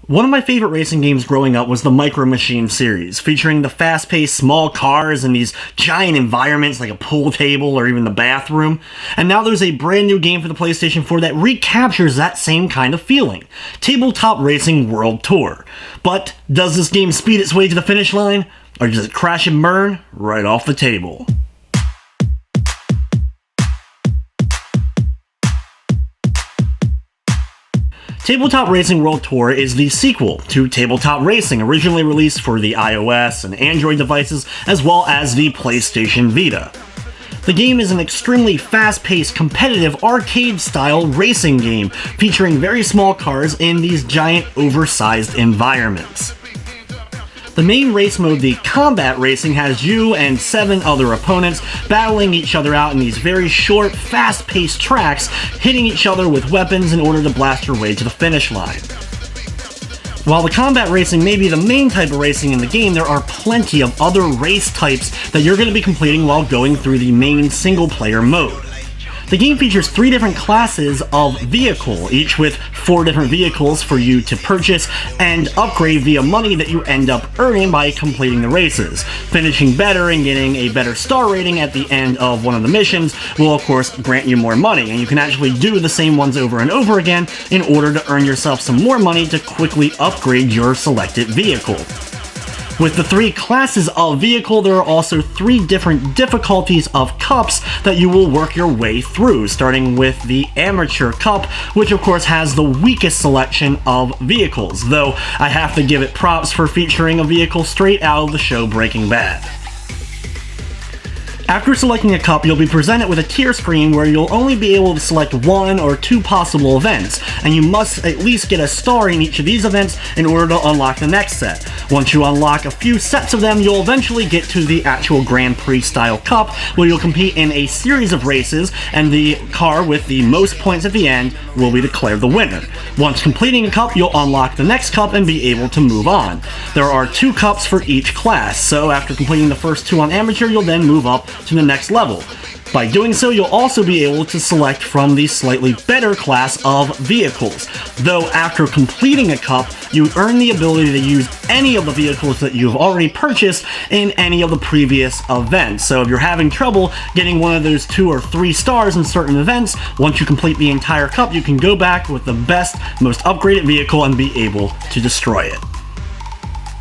One of my favorite racing games growing up was the Micro Machines series, featuring the fast-paced small cars and these giant environments like a pool table or even the bathroom. And now there's a brand new game for the PlayStation 4 that recaptures that same kind of feeling, Tabletop Racing World Tour. But does this game speed its way to the finish line, or does it crash and burn right off the table? Tabletop Racing World Tour is the sequel to Tabletop Racing, originally released for the iOS and Android devices, as well as the PlayStation Vita. The game is an extremely fast-paced, competitive, arcade-style racing game, featuring very small cars in these giant, oversized environments. The main race mode, the combat racing, has you and 7 other opponents battling each other out in these very short, fast-paced tracks, hitting each other with weapons in order to blast your way to the finish line. While the combat racing may be the main type of racing in the game, there are plenty of other race types that you're going to be completing while going through the main single-player mode. The game features 3 different classes of vehicle, each with 4 different vehicles for you to purchase and upgrade via money that you end up earning by completing the races. Finishing better and getting a better star rating at the end of one of the missions will of course grant you more money, and you can actually do the same ones over and over again in order to earn yourself some more money to quickly upgrade your selected vehicle. With the 3 classes of vehicle, there are also 3 different difficulties of cups that you will work your way through, starting with the Amateur Cup, which of course has the weakest selection of vehicles, though I have to give it props for featuring a vehicle straight out of the show Breaking Bad. After selecting a cup, you'll be presented with a tier screen where you'll only be able to select 1 or 2 possible events, and you must at least get a star in each of these events in order to unlock the next set. Once you unlock a few sets of them, you'll eventually get to the actual Grand Prix style cup, where you'll compete in a series of races, and the car with the most points at the end will be declared the winner. Once completing a cup, you'll unlock the next cup and be able to move on. There are 2 cups for each class, so after completing the first 2 on Amateur, you'll then move up to the next level. By doing so, you'll also be able to select from the slightly better class of vehicles. Though after completing a cup, you earn the ability to use any of the vehicles that you've already purchased in any of the previous events. So if you're having trouble getting one of those 2 or 3 stars in certain events, once you complete the entire cup, you can go back with the best, most upgraded vehicle and be able to destroy it.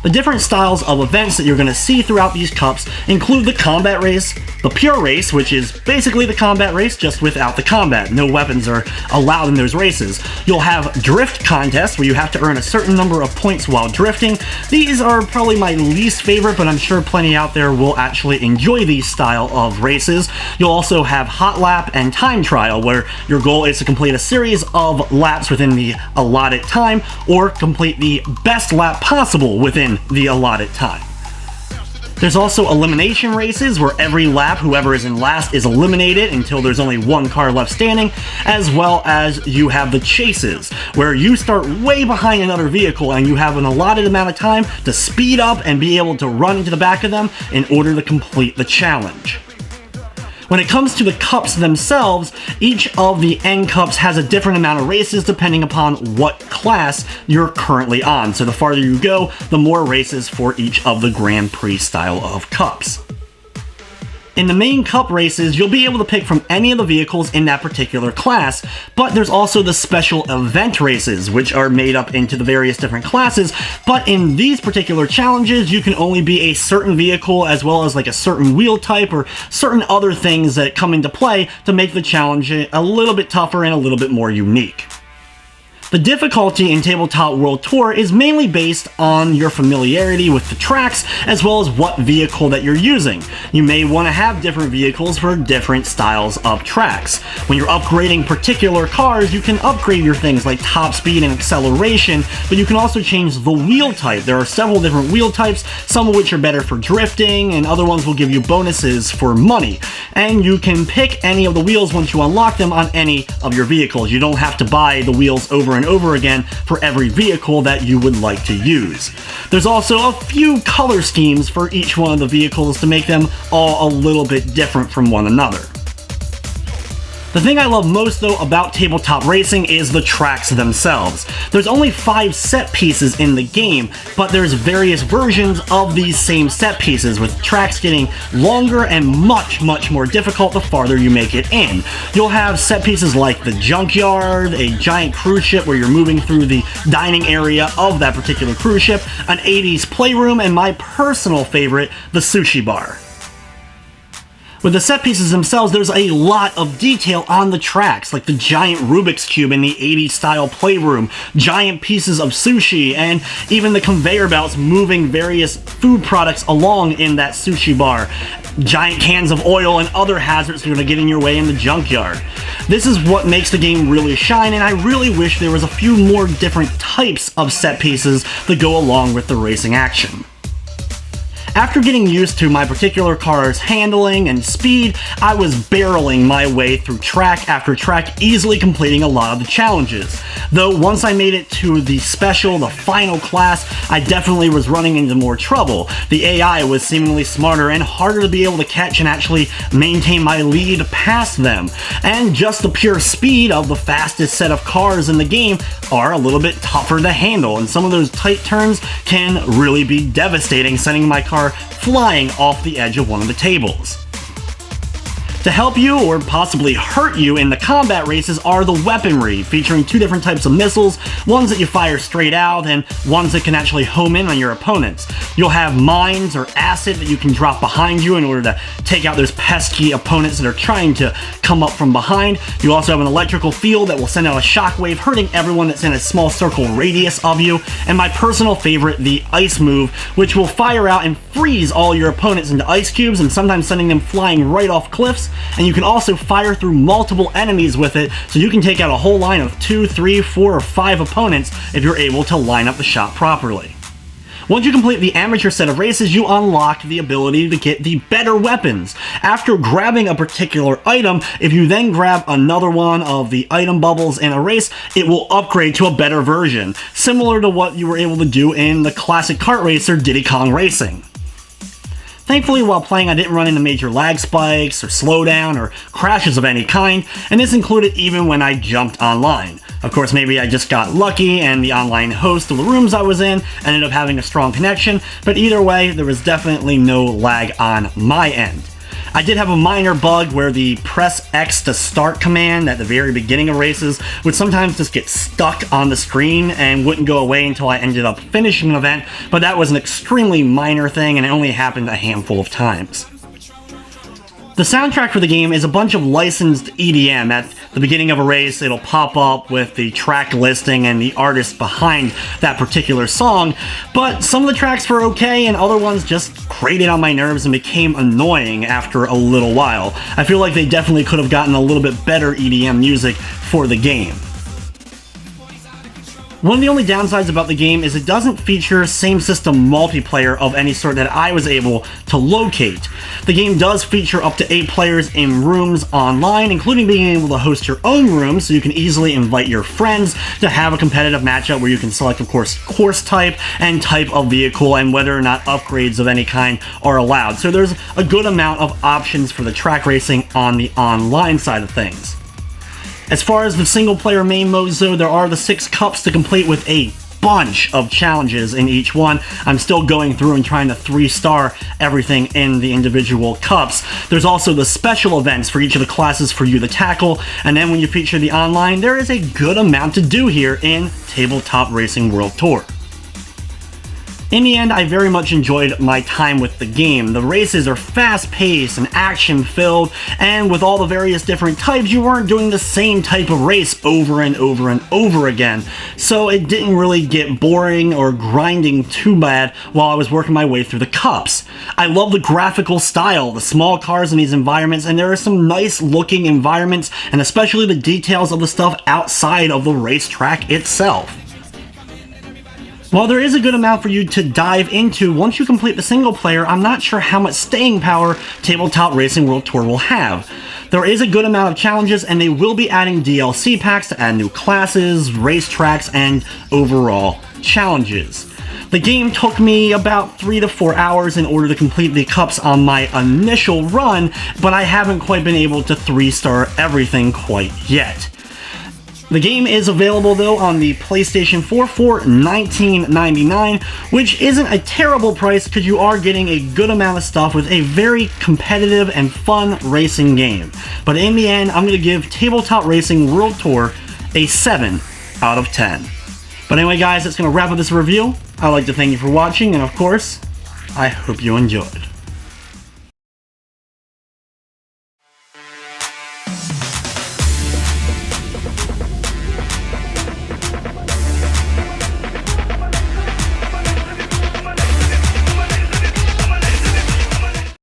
The different styles of events that you're going to see throughout these cups include the combat race, the pure race, which is basically the combat race just without the combat. No weapons are allowed in those races. You'll have drift contests where you have to earn a certain number of points while drifting. These are probably my least favorite, but I'm sure plenty out there will actually enjoy these style of races. You'll also have hot lap and time trial, where your goal is to complete a series of laps within the allotted time or complete the best lap possible within the allotted time. There's also elimination races, where every lap whoever is in last is eliminated until there's only 1 car left standing, as well as you have the chases, where you start way behind another vehicle and you have an allotted amount of time to speed up and be able to run into the back of them in order to complete the challenge. When it comes to the cups themselves, each of the end cups has a different amount of races depending upon what class you're currently on. So the farther you go, the more races for each of the Grand Prix style of cups. In the main cup races, you'll be able to pick from any of the vehicles in that particular class, but there's also the special event races, which are made up into the various different classes, but in these particular challenges, you can only be a certain vehicle as well as like a certain wheel type or certain other things that come into play to make the challenge a little bit tougher and a little bit more unique. The difficulty in Tabletop World Tour is mainly based on your familiarity with the tracks, as well as what vehicle that you're using. You may want to have different vehicles for different styles of tracks. When you're upgrading particular cars, you can upgrade your things like top speed and acceleration, but you can also change the wheel type. There are several different wheel types, some of which are better for drifting, and other ones will give you bonuses for money. And you can pick any of the wheels once you unlock them on any of your vehicles. You don't have to buy the wheels over and over again for every vehicle that you would like to use. There's also a few color schemes for each one of the vehicles to make them all a little bit different from one another. The thing I love most though about tabletop racing is the tracks themselves. There's only 5 set pieces in the game, but there's various versions of these same set pieces, with tracks getting longer and much more difficult the farther you make it in. You'll have set pieces like the junkyard, a giant cruise ship where you're moving through the dining area of that particular cruise ship, an 80s playroom, and my personal favorite, the sushi bar. With the set pieces themselves, there's a lot of detail on the tracks, like the giant Rubik's Cube in the 80s style playroom, giant pieces of sushi, and even the conveyor belts moving various food products along in that sushi bar, giant cans of oil and other hazards that are going to get in your way in the junkyard. This is what makes the game really shine, and I really wish there was a few more different types of set pieces that go along with the racing action. After getting used to my particular car's handling and speed, I was barreling my way through track after track, easily completing a lot of the challenges. Though once I made it to the final class, I definitely was running into more trouble. The AI was seemingly smarter and harder to be able to catch and actually maintain my lead past them. And just the pure speed of the fastest set of cars in the game are a little bit tougher to handle, and some of those tight turns can really be devastating, sending my car flying off the edge of one of the tables. To help you or possibly hurt you in the combat races are the weaponry, featuring 2 different types of missiles, ones that you fire straight out and ones that can actually home in on your opponents. You'll have mines or acid that you can drop behind you in order to take out those pesky opponents that are trying to come up from behind. You also have an electrical field that will send out a shockwave, hurting everyone that's in a small circle radius of you, and my personal favorite, the ice move, which will fire out and freeze all your opponents into ice cubes and sometimes sending them flying right off cliffs. And you can also fire through multiple enemies with it, so you can take out a whole line of 2, 3, 4, or 5 opponents if you're able to line up the shot properly. Once you complete the amateur set of races, you unlock the ability to get the better weapons. After grabbing a particular item, if you then grab another one of the item bubbles in a race, it will upgrade to a better version, similar to what you were able to do in the classic kart racer Diddy Kong Racing. Thankfully, while playing, I didn't run into major lag spikes or slowdown or crashes of any kind, and this included even when I jumped online. Of course, maybe I just got lucky and the online host of the rooms I was in ended up having a strong connection, but either way, there was definitely no lag on my end. I did have a minor bug where the press X to start command at the very beginning of races would sometimes just get stuck on the screen and wouldn't go away until I ended up finishing an event, but that was an extremely minor thing and it only happened a handful of times. The soundtrack for the game is a bunch of licensed EDM. At the beginning of a race, it'll pop up with the track listing and the artist behind that particular song, but some of the tracks were okay and other ones just grated on my nerves and became annoying after a little while. I feel like they definitely could have gotten a little bit better EDM music for the game. One of the only downsides about the game is it doesn't feature same-system multiplayer of any sort that I was able to locate. The game does feature up to 8 players in rooms online, including being able to host your own room, so you can easily invite your friends to have a competitive matchup where you can select, of course, course type and type of vehicle and whether or not upgrades of any kind are allowed. So there's a good amount of options for the track racing on the online side of things. As far as the single-player main modes though, there are the 6 cups to complete with a bunch of challenges in each one. I'm still going through and trying to 3-star everything in the individual cups. There's also the special events for each of the classes for you to tackle, and then when you feature the online, there is a good amount to do here in Tabletop Racing World Tour. In the end, I very much enjoyed my time with the game. The races are fast-paced and action-filled, and with all the various different types, you weren't doing the same type of race over and over and over again, so it didn't really get boring or grinding too bad while I was working my way through the cups. I love the graphical style, the small cars in these environments, and there are some nice-looking environments, and especially the details of the stuff outside of the racetrack itself. While there is a good amount for you to dive into once you complete the single player, I'm not sure how much staying power Tabletop Racing World Tour will have. There is a good amount of challenges, and they will be adding DLC packs to add new classes, racetracks, and overall challenges. The game took me about 3 to 4 hours in order to complete the cups on my initial run, but I haven't quite been able to 3-star everything quite yet. The game is available though on the PlayStation 4 for $19.99, which isn't a terrible price because you are getting a good amount of stuff with a very competitive and fun racing game. But in the end, I'm going to give Tabletop Racing World Tour a 7 out of 10. But anyway guys, that's going to wrap up this review. I'd like to thank you for watching, and of course, I hope you enjoyed.